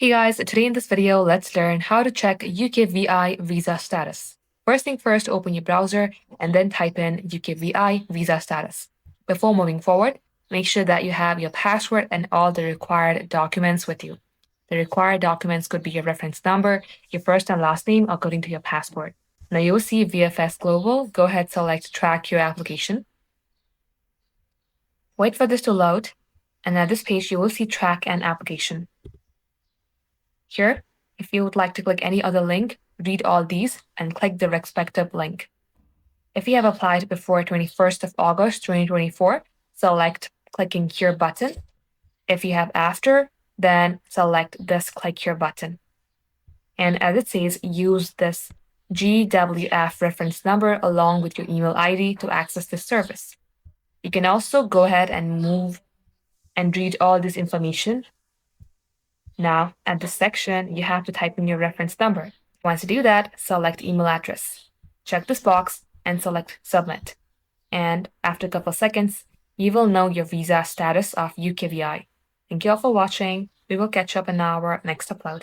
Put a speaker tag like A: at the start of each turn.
A: Hey guys, today in this video, let's learn how to check UKVI visa status. First thing first, open your browser and then type in UKVI visa status. Before moving forward, make sure that you have your passport and all the required documents with you. The required documents could be your reference number, your first and last name according to your passport. Now you'll see VFS Global. Go ahead, select track your application. Wait for this to load, and at this page, you will see track an application. Here, if you would like to click any other link, read all these and click the respective link. If you have applied before 21st of August 2024, select clicking here button. If you have after, then select this click here button. And as it says, use this GWF reference number along with your email ID to access this service. You can also go ahead and move and read all this information. Now, at this section, you have to type in your reference number. Once you do that, select email address. Check this box and select submit. And after a couple seconds, you will know your visa status of UKVI. Thank you all for watching. We will catch up in our next upload.